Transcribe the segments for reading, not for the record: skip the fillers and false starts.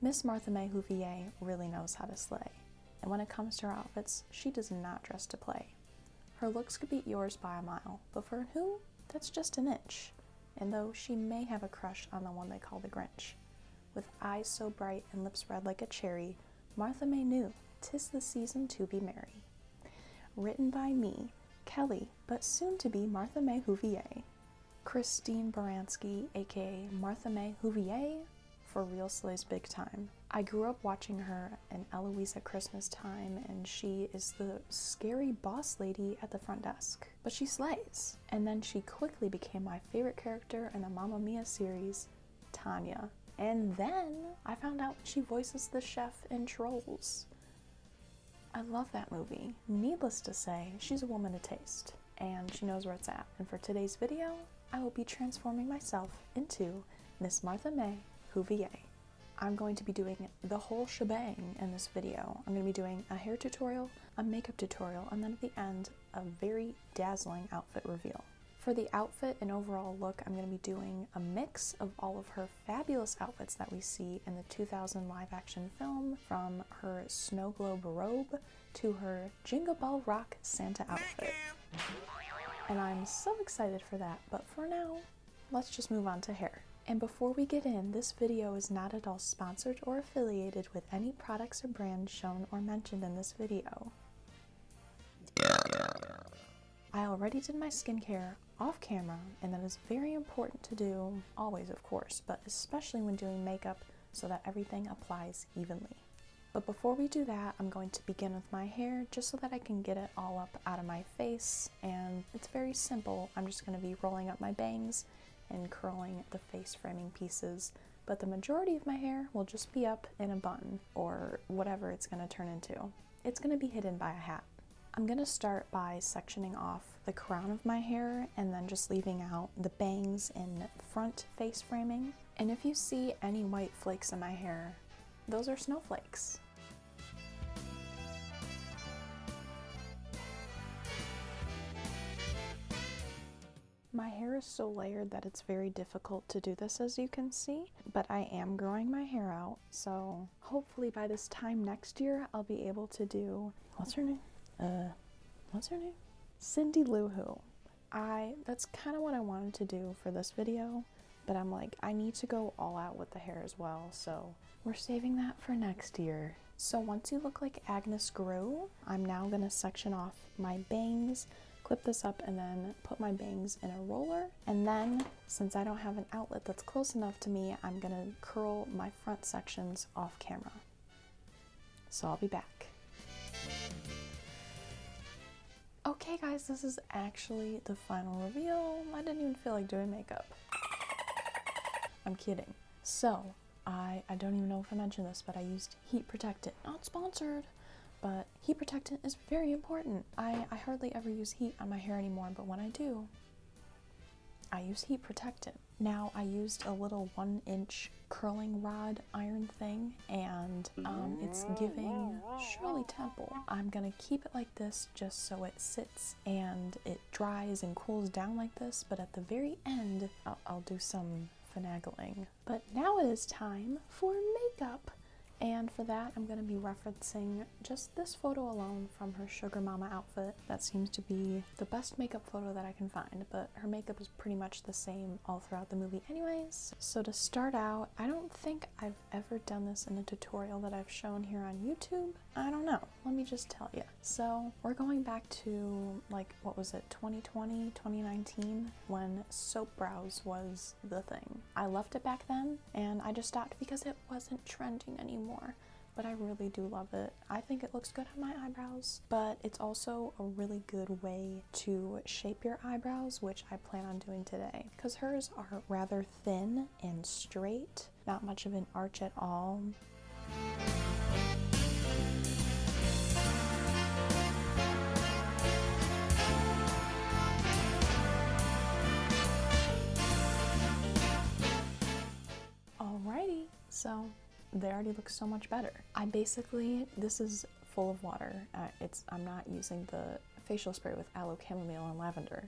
Miss Martha May Whovier really knows how to slay, and when it comes to her outfits, she does not dress to play. Her looks could beat yours by a mile, but for who? That's just an inch. And though she may have a crush on the one they call the Grinch, with eyes so bright and lips red like a cherry, Martha May knew 'tis the season to be merry. Written by me, Kelly, but soon to be Martha May Whovier. Christine Baranski, aka Martha May Whovier, for real slays big time. I grew up watching her in Eloise at Christmas time, and she is the scary boss lady at the front desk. But she slays. And then she quickly became my favorite character in the Mamma Mia series, Tanya. And then I found out she voices the chef in Trolls. I love that movie. Needless to say, she's a woman of taste, and she knows where it's at. And for today's video, I will be transforming myself into Miss Martha May Whovier. I'm going to be doing the whole shebang in this video. I'm going to be doing a hair tutorial, a makeup tutorial, and then at the end, a very dazzling outfit reveal. For the outfit and overall look, I'm going to be doing a mix of all of her fabulous outfits that we see in the 2000 live-action film, from her snow globe robe to her Jingle Bell Rock Santa outfit. And I'm so excited for that, but for now, let's just move on to hair. And before we get in, this video is not at all sponsored or affiliated with any products or brands shown or mentioned in this video. I already did my skincare off camera, and that is very important to do, always of course, but especially when doing makeup so that everything applies evenly. But before we do that, I'm going to begin with my hair just so that I can get it all up out of my face, and it's very simple. I'm just going to be rolling up my bangs and curling the face framing pieces, but the majority of my hair will just be up in a bun or whatever it's going to turn into. It's going to be hidden by a hat. I'm going to start by sectioning off the crown of my hair and then just leaving out the bangs and front face framing. And if you see any white flakes in my hair, those are snowflakes. My hair is so layered that it's very difficult to do this, as you can see, but I am growing my hair out, so hopefully by this time next year I'll be able to do, what's her name? Cindy Lou Who. That's kind of what I wanted to do for this video, but I'm like, I need to go all out with the hair as well, so we're saving that for next year. So once you look like Agnes Grew, I'm now gonna section off my bangs, clip this up, and then put my bangs in a roller. And then, since I don't have an outlet that's close enough to me, I'm gonna curl my front sections off camera. So I'll be back. Okay guys, this is actually the final reveal. I didn't even feel like doing makeup. I'm kidding. So, I don't even know if I mentioned this, but I used heat protectant. Not sponsored, but heat protectant is very important. I hardly ever use heat on my hair anymore, but when I do, I use heat protectant. Now, I used a little 1-inch curling rod iron thing, and it's giving Shirley Temple. I'm gonna keep it like this just so it sits and it dries and cools down like this, but at the very end, I'll do some finagling. But now it is time for makeup. And for that, I'm going to be referencing just this photo alone from her Sugar Mama outfit. That seems to be the best makeup photo that I can find, but her makeup is pretty much the same all throughout the movie anyways. So to start out, I don't think I've ever done this in a tutorial that I've shown here on YouTube. I don't know. Let me just tell you. So we're going back to, like, what was it, 2020, 2019, when soap brows was the thing. I left it back then, and I just stopped because it wasn't trending anymore. But I really do love it. I think it looks good on my eyebrows, but it's also a really good way to shape your eyebrows, which I plan on doing today, because hers are rather thin and straight, not much of an arch at all. Alrighty, so they already look so much better. This is full of water. I'm not using the facial spray with aloe, chamomile, and lavender.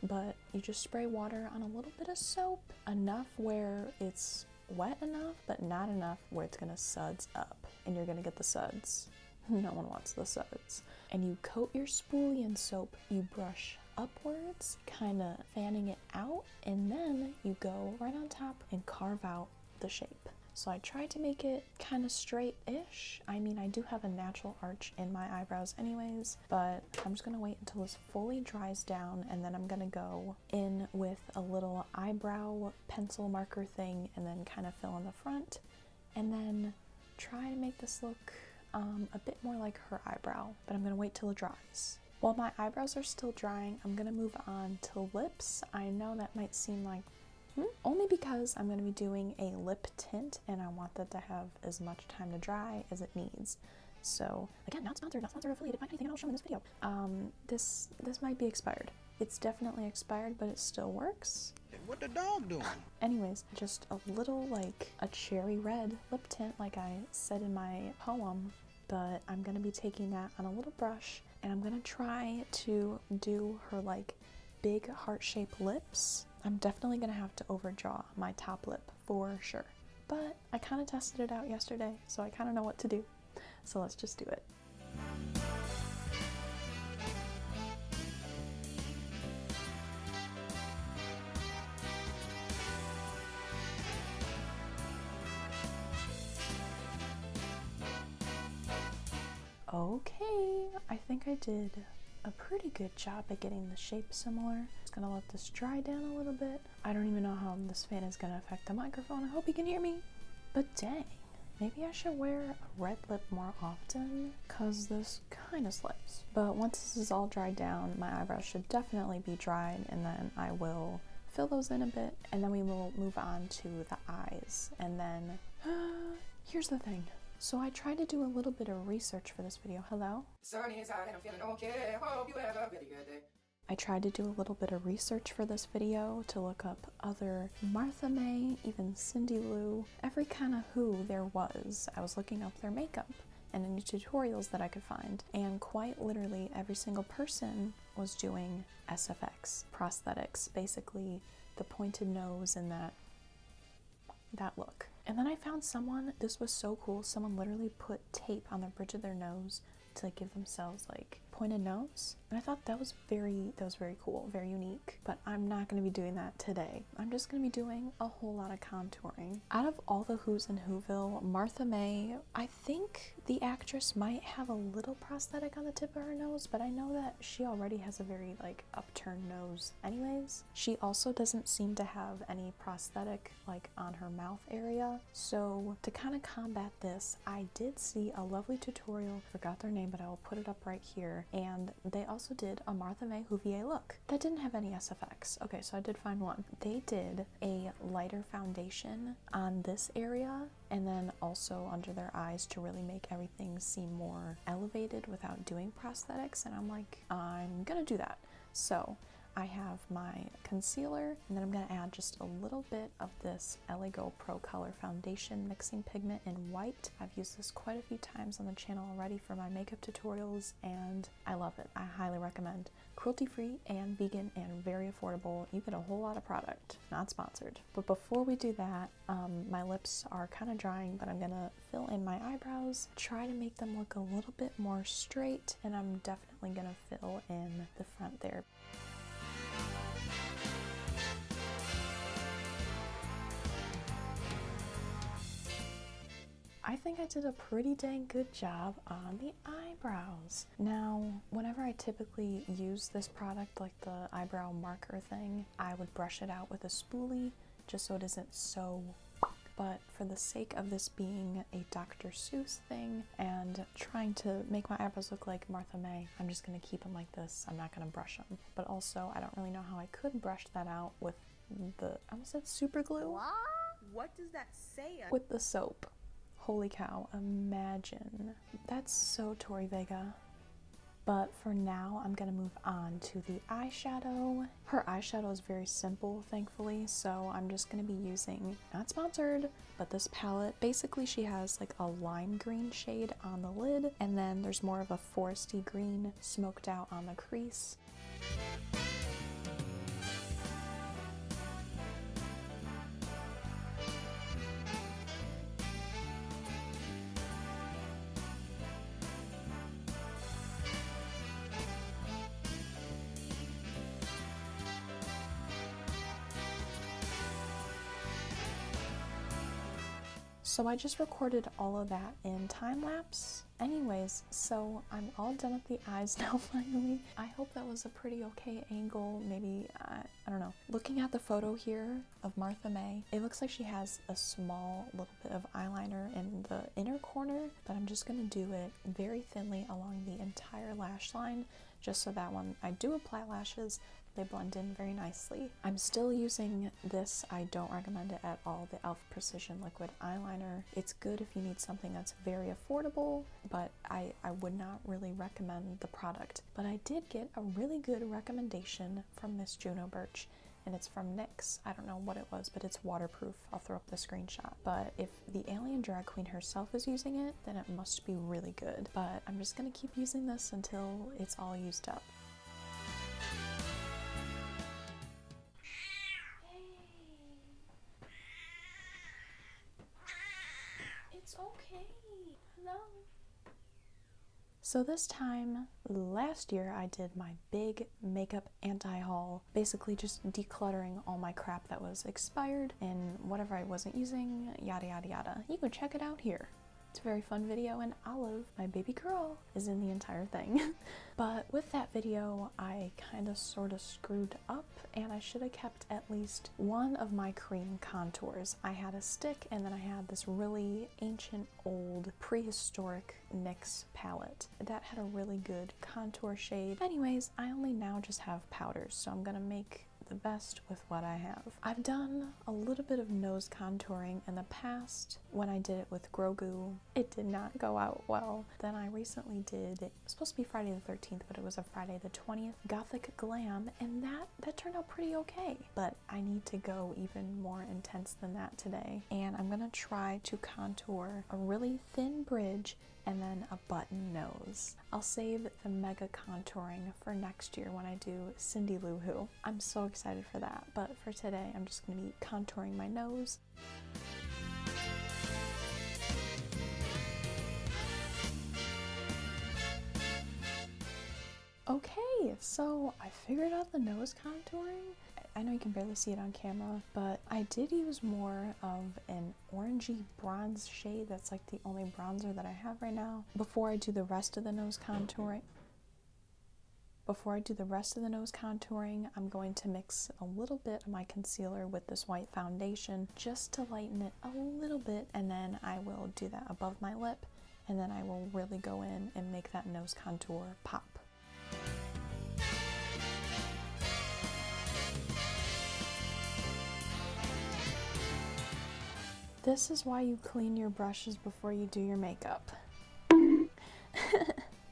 But you just spray water on a little bit of soap, enough where it's wet enough, but not enough where it's gonna suds up and you're gonna get the suds. No one wants the suds. And you coat your spoolie in soap, you brush upwards, kind of fanning it out, and then you go right on top and carve out the shape. So I tried to make it kind of straight-ish. I mean, I do have a natural arch in my eyebrows anyways, but I'm just gonna wait until this fully dries down, and then I'm gonna go in with a little eyebrow pencil marker thing and then kind of fill in the front, and then try to make this look a bit more like her eyebrow, but I'm gonna wait till it dries. While my eyebrows are still drying, I'm gonna move on to lips. I know that might seem like, only because I'm gonna be doing a lip tint and I want that to have as much time to dry as it needs. So again, not sponsored, affiliated by anything I'll show in this video. This might be expired. It's definitely expired, but it still works. What the dog doing? Anyways, just a little like a cherry red lip tint like I said in my poem, but I'm gonna be taking that on a little brush and I'm gonna try to do her like big heart-shaped lips. I'm definitely gonna have to overdraw my top lip for sure, but I kind of tested it out yesterday, so I kind of know what to do. So let's just do it. Okay, I think I did a pretty good job at getting the shape similar. Just gonna let this dry down a little bit. I don't even know how this fan is gonna affect the microphone. I hope you can hear me. But dang, maybe I should wear a red lip more often, cause this kind of slays. But once this is all dried down, my eyebrows should definitely be dried, and then I will fill those in a bit, and then we will move on to the eyes. And then, here's the thing. So I tried to do a little bit of research for this video. Hello? I tried to do a little bit of research for this video to look up other Martha May, even Cindy Lou, every kind of who there was. I was looking up their makeup and any tutorials that I could find, and quite literally every single person was doing SFX, prosthetics, basically the pointed nose and that look. And then I found someone, this was so cool, someone literally put tape on the bridge of their nose to like give themselves like pointed nose, and I thought that was very cool, very unique. But I'm not going to be doing that today. I'm just going to be doing a whole lot of contouring. Out of all the Who's in Whoville, Martha May, I think the actress might have a little prosthetic on the tip of her nose, but I know that she already has a very like upturned nose anyways. She also doesn't seem to have any prosthetic like on her mouth area. So to kind of combat this, I did see a lovely tutorial, forgot their name, but I will put it up right here. And they also did a Martha May Whovier look that didn't have any SFX. Okay, so I did find one. They did a lighter foundation on this area and then also under their eyes to really make everything seem more elevated without doing prosthetics, and I'm like, I'm gonna do that. So I have my concealer, and then I'm going to add just a little bit of this LA Go Pro Color Foundation Mixing Pigment in white. I've used this quite a few times on the channel already for my makeup tutorials, and I love it. I highly recommend. Cruelty-free and vegan and very affordable. You get a whole lot of product. Not sponsored. But before we do that, my lips are kind of drying, but I'm going to fill in my eyebrows, try to make them look a little bit more straight, and I'm definitely going to fill in the front there. I think I did a pretty dang good job on the eyebrows. Now, whenever I typically use this product, like the eyebrow marker thing, I would brush it out with a spoolie just so it isn't so, but for the sake of this being a Dr. Seuss thing and trying to make my eyebrows look like Martha May, I'm just gonna keep them like this. I'm not gonna brush them. But also, I don't really know how I could brush that out with the, I almost said super glue? What does that say? With the soap. Holy cow, imagine. That's so Tori Vega. But for now, I'm gonna move on to the eyeshadow. Her eyeshadow is very simple, thankfully, so I'm just gonna be using, not sponsored, but this palette. Basically, she has like a lime green shade on the lid, and then there's more of a foresty green smoked out on the crease. So I just recorded all of that in time lapse. Anyways, so I'm all done with the eyes now finally. I hope that was a pretty okay angle. Maybe, I don't know. Looking at the photo here of Martha May, it looks like she has a small little bit of eyeliner in the inner corner, but I'm just going to do it very thinly along the entire lash line, just so that when I do apply lashes, they blend in very nicely. I'm still using this. I don't recommend it at all, the e.l.f. Precision Liquid Eyeliner. It's good if you need something that's very affordable, but I would not really recommend the product. But I did get a really good recommendation from Miss Juno Birch, and it's from NYX. I don't know what it was, but it's waterproof. I'll throw up the screenshot. But if the alien drag queen herself is using it, then it must be really good. But I'm just gonna keep using this until it's all used up. It's okay. Hello. So this time, last year, I did my big makeup anti-haul, basically just decluttering all my crap that was expired and whatever I wasn't using, yada yada yada. You can check it out here. It's a very fun video, and Olive, my baby girl, is in the entire thing. But with that video, I kind of sort of screwed up, and I should have kept at least one of my cream contours. I had a stick, and then I had this really ancient, old, prehistoric NYX palette that had a really good contour shade. Anyways, I only now just have powders, so I'm gonna make the best with what I have. I've done a little bit of nose contouring in the past when I did it with Grogu. It did not go out well. Then I recently did, it was supposed to be Friday the 13th, but it was a Friday the 20th Gothic Glam, and that turned out pretty okay. But I need to go even more intense than that today. And I'm gonna try to contour a really thin bridge and then a button nose. I'll save the mega contouring for next year when I do Cindy Lou Who. I'm so excited for that, but for today I'm just gonna be contouring my nose. Okay, so I figured out the nose contouring. I know you can barely see it on camera, but I did use more of an orangey bronze shade. That's like the only bronzer that I have right now. Before I do the rest of the nose contouring, I'm going to mix a little bit of my concealer with this white foundation just to lighten it a little bit, and then I will do that above my lip, and then I will really go in and make that nose contour pop. This is why you clean your brushes before you do your makeup.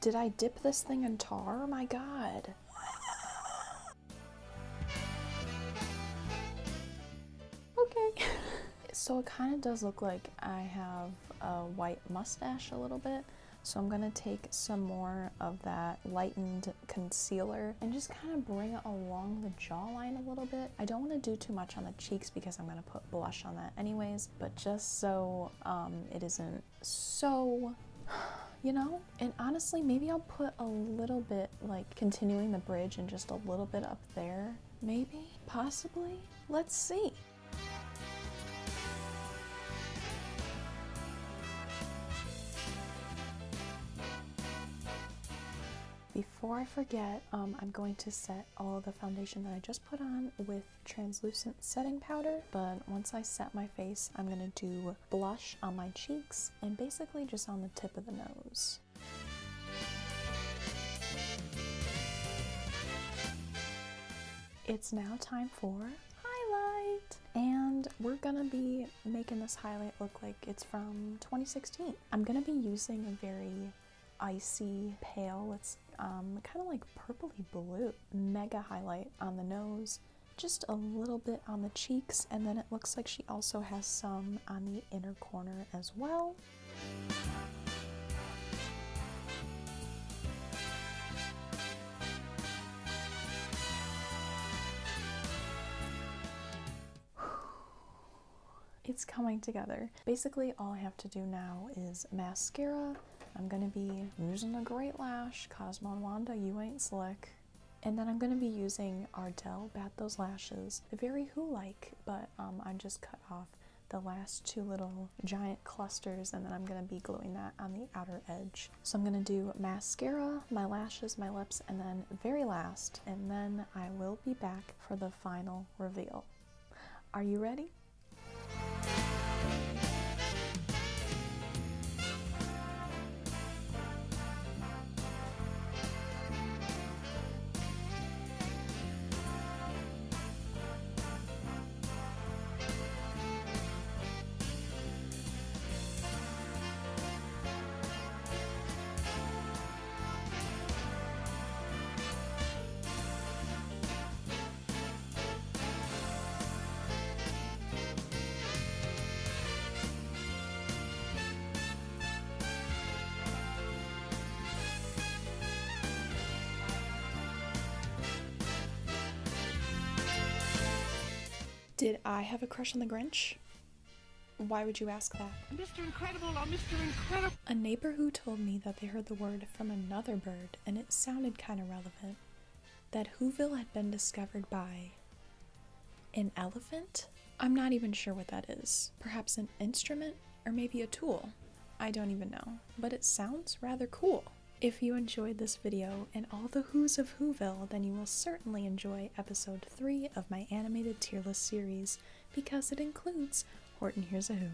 Did I dip this thing in tar? My God. Okay. So it kind of does look like I have a white mustache a little bit. So I'm gonna take some more of that lightened concealer and just kind of bring it along the jawline a little bit. I don't want to do too much on the cheeks because I'm gonna put blush on that anyways, but just so it isn't so, you know? And honestly, maybe I'll put a little bit, like continuing the bridge and just a little bit up there. Maybe? Possibly? Let's see. Before I forget, I'm going to set all of the foundation that I just put on with translucent setting powder, but once I set my face, I'm going to do blush on my cheeks and basically just on the tip of the nose. It's now time for highlight, and we're gonna be making this highlight look like it's from 2016. I'm gonna be using a very icy pale, it's kind of like purpley blue mega highlight on the nose, just a little bit on the cheeks, and then it looks like she also has some on the inner corner as well. It's coming together. Basically all I have to do now is mascara. I'm gonna be using a Great Lash, Cosmo and Wanda, you ain't slick. And then I'm gonna be using Ardell Bat Those Lashes, very Who-like, but I just cut off the last two little giant clusters, and then I'm going to be gluing that on the outer edge. So I'm going to do mascara, my lashes, my lips, and then very last, and then I will be back for the final reveal. Are you ready? Did I have a crush on the Grinch? Why would you ask that? Mr. Incredible, oh Mr. Incredible! A neighbor who told me that they heard the word from another bird, and it sounded kind of relevant, that Whoville had been discovered by an elephant? I'm not even sure what that is. Perhaps an instrument? Or maybe a tool? I don't even know, but it sounds rather cool. If you enjoyed this video and all the who's of Whoville, then you will certainly enjoy episode 3 of my animated tier list series, because it includes Horton Hears a Who.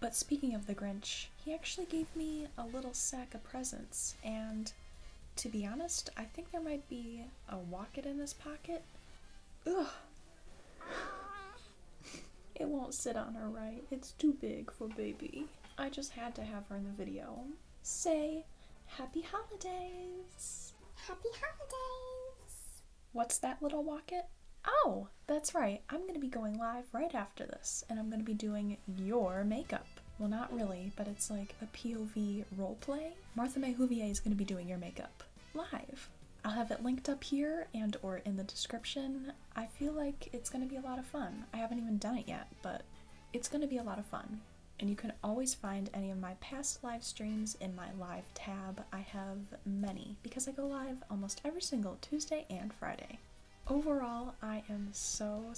But speaking of the Grinch, he actually gave me a little sack of presents, and to be honest, I think there might be a wocket in this pocket. Ugh. It won't sit on her right. It's too big for baby. I just had to have her in the video. Say Happy Holidays! Happy holidays! What's that little wocket? Oh, that's right. I'm going to be going live right after this, and I'm going to be doing your makeup. Well, not really, but it's like a POV roleplay. Martha May Whovier is going to be doing your makeup live. I'll have it linked up here and or in the description. I feel like it's going to be a lot of fun. I haven't even done it yet, but it's going to be a lot of fun. And you can always find any of my past live streams in my live tab. I have many because I go live almost every single Tuesday and Friday. Overall, I am so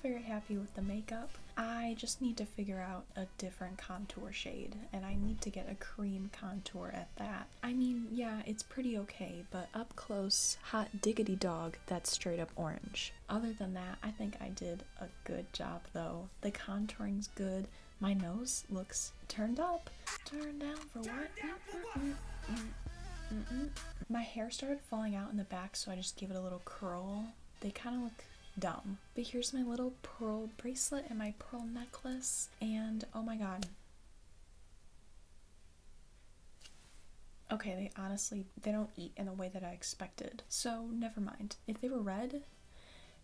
very happy with the makeup. I just need to figure out a different contour shade, and I need to get a cream contour at that. I mean, yeah, it's pretty okay, but up close, hot diggity dog, that's straight up orange. Other than that, I think I did a good job though. The contouring's good. My nose looks turned up. Turned down for what? My hair started falling out in the back, so I just gave it a little curl. They kind of look dumb. But here's my little pearl bracelet and my pearl necklace, and oh my god. Okay, they don't eat in the way that I expected, so never mind. If they were red,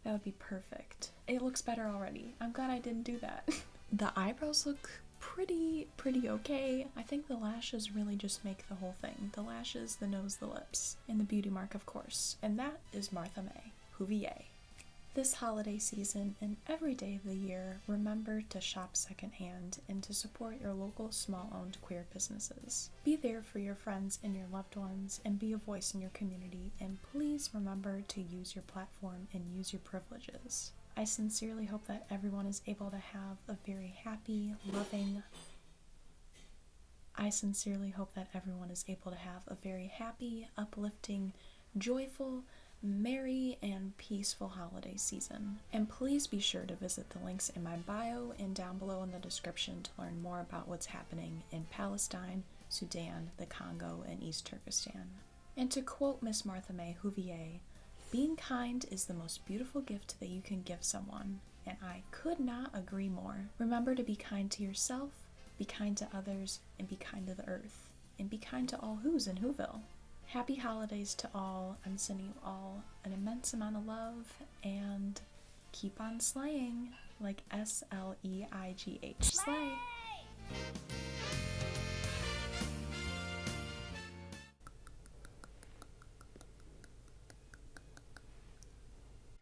that would be perfect. It looks better already. I'm glad I didn't do that. The eyebrows look pretty okay. I think the lashes really just make the whole thing. The lashes, the nose, the lips, and the beauty mark, of course. And that is Martha May Whovier. This holiday season and every day of the year, remember to shop secondhand and to support your local small-owned queer businesses. Be there for your friends and your loved ones, and be a voice in your community, and please remember to use your platform and use your privileges. I sincerely hope that everyone is able to have a very happy, loving... uplifting, joyful, merry, and peaceful holiday season. And please be sure to visit the links in my bio and down below in the description to learn more about what's happening in Palestine, Sudan, the Congo, and East Turkistan. And to quote Miss Martha May Whovier, being kind is the most beautiful gift that you can give someone, and I could not agree more. Remember to be kind to yourself, be kind to others, and be kind to the earth, and be kind to all who's in Whoville. Happy holidays to all. I'm sending you all an immense amount of love, and keep on slaying, like S-L-E-I-G-H, slay!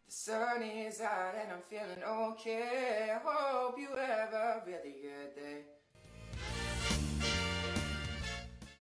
The sun is out and I'm feeling okay. Hope you have a really good day.